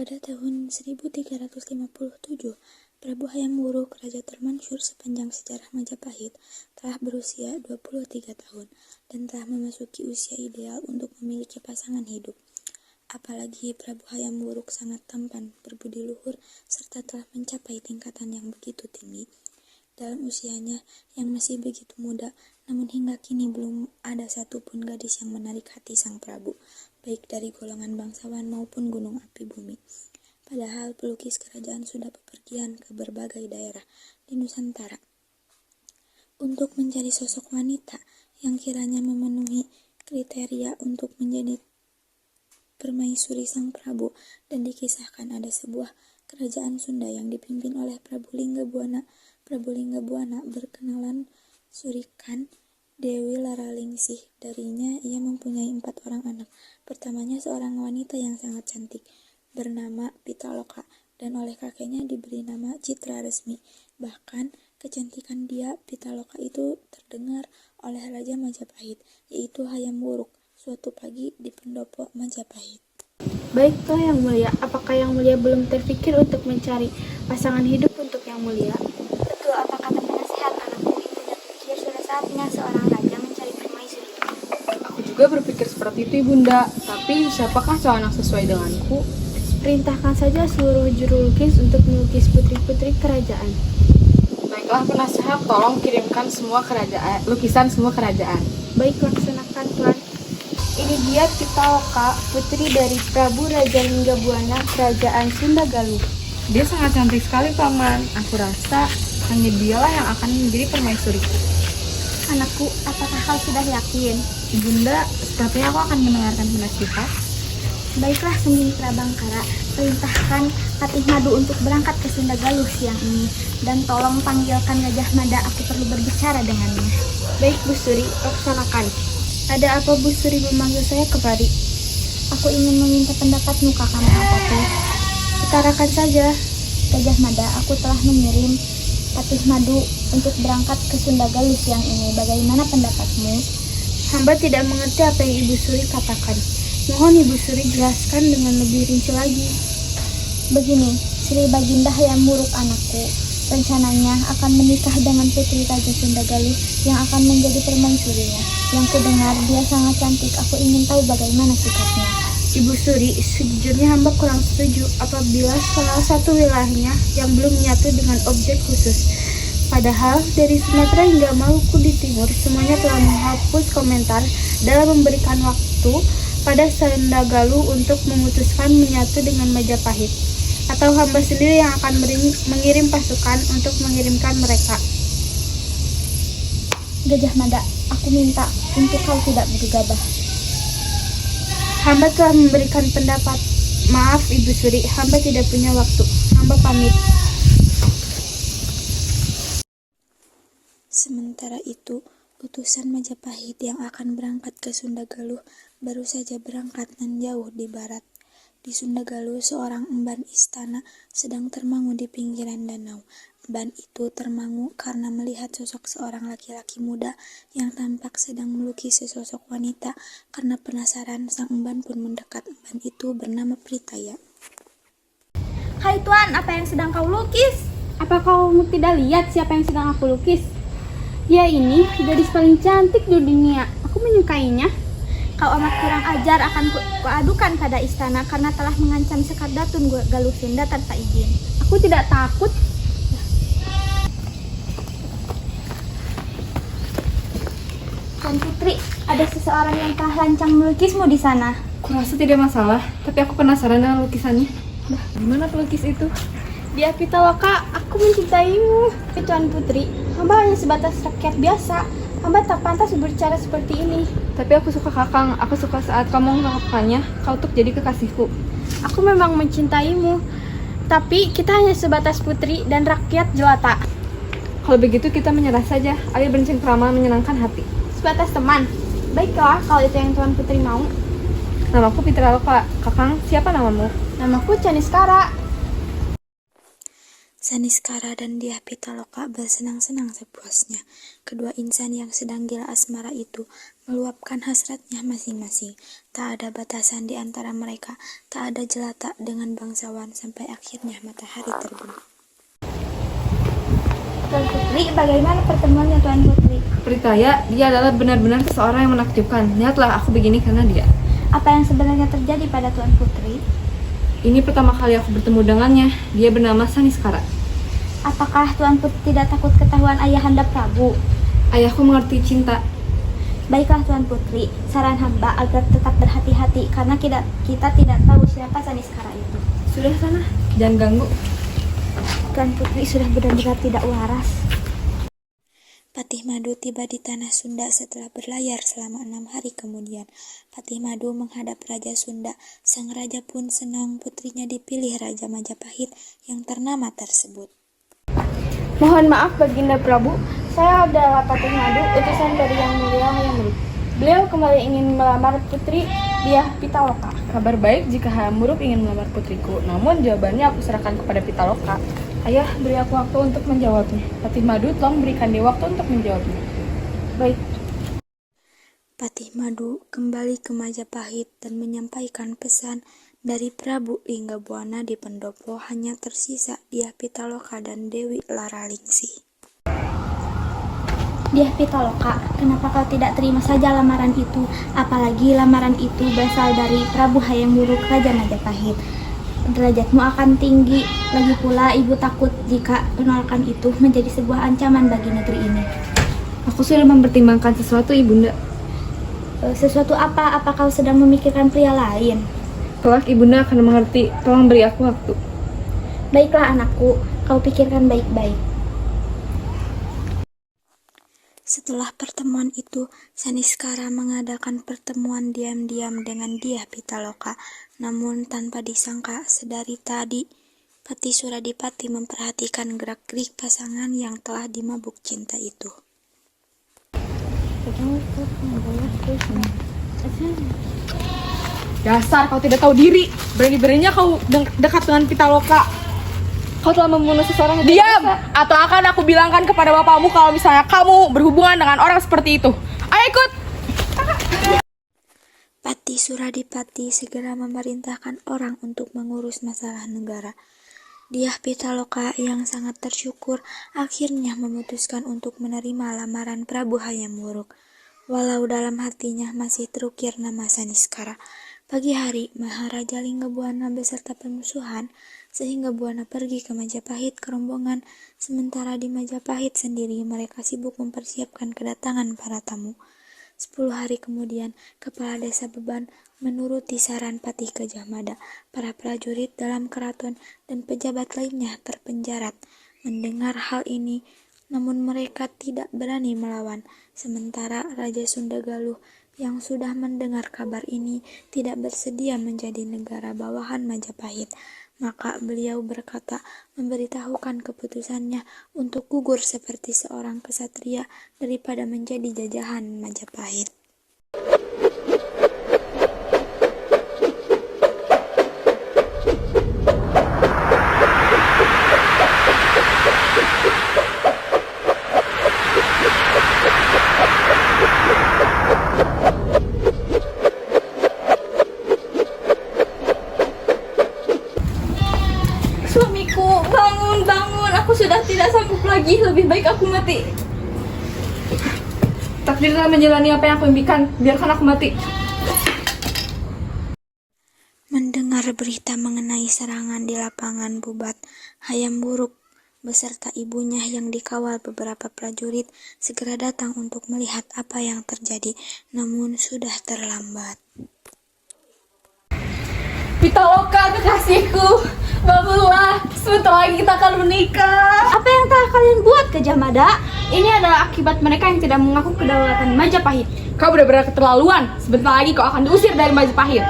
Pada tahun 1357, Prabu Hayam Wuruk, Raja termasyhur sepanjang sejarah Majapahit, telah berusia 23 tahun dan telah memasuki usia ideal untuk memiliki pasangan hidup. Apalagi Prabu Hayam Wuruk sangat tampan, berbudi luhur, serta telah mencapai tingkatan yang begitu tinggi. Dalam usianya yang masih begitu muda, namun hingga kini belum ada satupun gadis yang menarik hati sang Prabu, baik dari golongan bangsawan maupun gunung api bumi. Padahal pelukis kerajaan sudah bepergian ke berbagai daerah di Nusantara untuk mencari sosok wanita yang kiranya memenuhi kriteria untuk menjadi permaisuri sang Prabu, dan dikisahkan ada sebuah kerajaan Sunda yang dipimpin oleh Prabu Linggabuana. Prabu Linggabuana berkenalan Surikan Dewi Laralingsih. Darinya ia mempunyai 4 orang anak. Pertamanya seorang wanita yang sangat cantik bernama Pitaloka, dan oleh kakeknya diberi nama Citra Resmi. Bahkan kecantikan dia Pitaloka itu terdengar oleh Raja Majapahit, yaitu Hayam Wuruk, suatu pagi di pendopo Majapahit. Baiklah Yang Mulia, apakah Yang Mulia belum terpikir untuk mencari pasangan hidup untuk Yang Mulia? Betul apa kata penasehat anakku, Ibunda pikir sudah saatnya seorang raja mencari permaisuri. Aku juga berpikir seperti itu, Ibunda. Tapi siapakah calon yang sesuai denganku? Perintahkan saja seluruh juru lukis untuk melukis putri-putri kerajaan. Baiklah penasehat, tolong kirimkan semua lukisan semua kerajaan. Baik, laksanakan Tuan. Ini dia Pitaloka, putri dari Prabu Raja Linggabuana, Kerajaan Sunda Galuh. Dia sangat cantik sekali, Paman. Aku rasa hanya dialah yang akan menjadi permaisuriku. Anakku, apakah kau sudah yakin? Ibunda, sepertinya aku akan mendengarkan penasihat. Baiklah Sembing Prabangkara, perintahkan Patih Madu untuk berangkat ke Sunda Galuh siang ini, dan tolong panggilkan Gajah Mada, aku perlu berbicara dengannya. Baik Bu Suri, laksanakan. Ada apa Bu Suri memanggil saya kemari? Aku ingin meminta pendapatmu Kakang Patih. Utarakan saja. Gajah Mada, aku telah mengirim Patih Madu untuk berangkat ke Sunda Galuh siang ini. Bagaimana pendapatmu? Hamba tidak mengerti apa yang Ibu Suri katakan. Mohon Ibu Suri jelaskan dengan lebih rinci lagi. Begini, Sri Baginda Hayam Wuruk anakku, rencananya akan menikah dengan putri Raja Sunda Galuh yang akan menjadi permaisurinya. Yang kudengar dia sangat cantik, aku ingin tahu bagaimana sikapnya. Ibu Suri, sejujurnya hamba kurang setuju apabila salah satu wilayahnya yang belum menyatu dengan objek khusus. Padahal dari Sumatera hingga Maluku di timur semuanya telah menghapus komentar dalam memberikan waktu pada Sunda Galuh untuk memutuskan menyatu dengan Majapahit. Atau hamba sendiri yang akan mengirim pasukan untuk mengirimkan mereka. Gajah Mada, aku minta untuk kau tidak bergegabah. Hamba telah memberikan pendapat. Maaf Ibu Suri, hamba tidak punya waktu. Hamba pamit. Sementara itu, utusan Majapahit yang akan berangkat ke Sunda Galuh baru saja berangkat nan jauh di barat. Di Sunda Galuh, seorang emban istana sedang termangu di pinggiran danau. Emban itu termangu karena melihat sosok seorang laki-laki muda yang tampak sedang melukis sesosok wanita. Karena penasaran, sang emban pun mendekat. Emban itu bernama Pritaya. Hai Tuan, apa yang sedang kau lukis? Apa kau tidak lihat siapa yang sedang aku lukis? Dia ini gadis paling cantik di dunia. Aku menyukainya. Kau amat kurang ajar, akan kuadukan pada istana karena telah mengancam Sekar Datun Galuh Sunda tanpa izin. Aku tidak takut. Tuan Putri, ada seseorang yang telah lancang melukismu di sana. Kurasa tidak masalah, tapi aku penasaran dengan lukisannya. Gimana pelukis itu? Dia Pitaloka, aku mencintaimu. Tuan Putri, hamba hanya sebatas rakyat biasa. Hamba tak pantas berbicara seperti ini. Tapi aku suka Kakang, aku suka saat kamu melakukannya, kau untuk jadi kekasihku. Aku memang mencintaimu, tapi kita hanya sebatas putri dan rakyat jelata. Kalau begitu kita menyerah saja, ayo bercengkrama menyenangkan hati. Sebatas teman. Baiklah, kalau itu yang Tuan Putri mau. Namaku Pitaloka. Kakang, siapa namamu? Namaku Caniskara. Saniskara dan Dyah Pitaloka bersenang-senang sepuasnya. Kedua insan yang sedang gila asmara itu meluapkan hasratnya masing-masing. Tak ada batasan di antara mereka, tak ada jelata dengan bangsawan sampai akhirnya matahari terbit. Tuan Putri, bagaimana pertemuannya Tuan Putri? Pritaya, dia adalah benar-benar seseorang yang menakjubkan. Lihatlah, aku begini karena dia. Apa yang sebenarnya terjadi pada Tuan Putri? Ini pertama kali aku bertemu dengannya. Dia bernama Saniskara. Apakah Tuan Putri tidak takut ketahuan Ayahanda Prabu? Ayahku mengerti cinta. Baiklah Tuan Putri, saran hamba agar tetap berhati-hati karena kita tidak tahu siapa Saniskara itu. Sudah sana, jangan ganggu. Tuan Putri sudah benar-benar tidak waras. Patih Madu tiba di tanah Sunda setelah berlayar selama 6 hari kemudian. Patih Madu menghadap Raja Sunda. Sang raja pun senang putrinya dipilih Raja Majapahit yang ternama tersebut. Mohon maaf Baginda Prabu, saya adalah Patih Madu, utusan dari Yang Mulia Hayam Wuruk. Beliau kembali ingin melamar putri Dyah Pitaloka. Kabar baik jika Hayam Wuruk ingin melamar putriku. Namun jawabannya aku serahkan kepada Pitaloka. Ayah, beri aku waktu untuk menjawabnya. Patih Madu, tolong berikan dia waktu untuk menjawabnya. Baik. Patih Madu kembali ke Majapahit dan menyampaikan pesan dari Prabu Linggabuana di pendopo. Hanya tersisa Dyah Pitaloka dan Dewi Laralingsi. Dyah Pitaloka, kenapa kau tidak terima saja lamaran itu? Apalagi lamaran itu berasal dari Prabu Hayam Wuruk Raja Majapahit. Derajatmu akan tinggi. Lagi pula ibu takut jika penolakan itu menjadi sebuah ancaman bagi negeri ini. Aku sudah mempertimbangkan sesuatu, Ibunda. Sesuatu apa? Apa kau sedang memikirkan pria lain? Kelak Ibunda akan mengerti. Tolong beri aku waktu. Baiklah anakku, kau pikirkan baik-baik. Setelah pertemuan itu, Saniskara mengadakan pertemuan diam-diam dengan Dyah Pitaloka. Namun tanpa disangka, sedari tadi Patih Suradipati memperhatikan gerak-gerik pasangan yang telah dimabuk cinta itu. Dasar kau tidak tahu diri. Berani-beraninya kau dekat dengan Pitaloka. Kau telah membunuh seseorang. Diam! Atau akan aku bilangkan kepada bapakmu kalau misalnya kamu berhubungan dengan orang seperti itu. Ayo ikut! Patih Suradipati segera memerintahkan orang untuk mengurus masalah negara. Dyah Pitaloka yang sangat tersyukur akhirnya memutuskan untuk menerima lamaran Prabu Hayam Wuruk. Walau dalam hatinya masih terukir nama Saniskara. Pagi hari, Maharaja Linggabuana beserta pemusuhan, sehingga Buana pergi ke Majapahit ke rombongan, sementara di Majapahit sendiri mereka sibuk mempersiapkan kedatangan para tamu. 10 hari kemudian, kepala desa Beban menuruti saran Patih Gajah Mada. Para prajurit dalam keraton dan pejabat lainnya terpenjarat. Mendengar hal ini, namun mereka tidak berani melawan. Sementara Raja Sunda Galuh yang sudah mendengar kabar ini tidak bersedia menjadi negara bawahan Majapahit. Maka beliau berkata memberitahukan keputusannya untuk gugur seperti seorang kesatria daripada menjadi jajahan Majapahit. Suamiku, bangun, bangun. Aku sudah tidak sanggup lagi. Lebih baik aku mati. Takdir telah menjalani apa yang aku impikan. Biarkan aku mati. Mendengar berita mengenai serangan di lapangan Bubat, Hayam Wuruk beserta ibunya yang dikawal beberapa prajurit segera datang untuk melihat apa yang terjadi, namun sudah terlambat. Pitaloka, kekasihku, bangunlah. Sebentar lagi kita akan menikah. Apa yang telah kalian buat Gajah Mada? Ini adalah akibat mereka yang tidak mengaku kedaulatan Majapahit. Kau benar-benar keterlaluan. Sebentar lagi kau akan diusir dari Majapahit.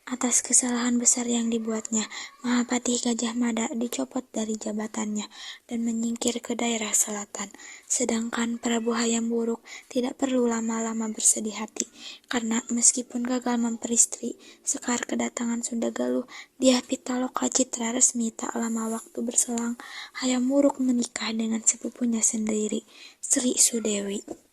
Atas kesalahan besar yang dibuatnya, Mahapatih Gajah Mada dicopot dari jabatannya dan menyingkir ke daerah selatan. Sedangkan Prabu Hayam Wuruk tidak perlu lama-lama bersedih hati, karena meskipun gagal memperistri sekar kedatangan Sunda Galuh, Dyah Pitaloka Citra resmi tak lama waktu berselang, Hayam Wuruk menikah dengan sepupunya sendiri, Sri Sudewi.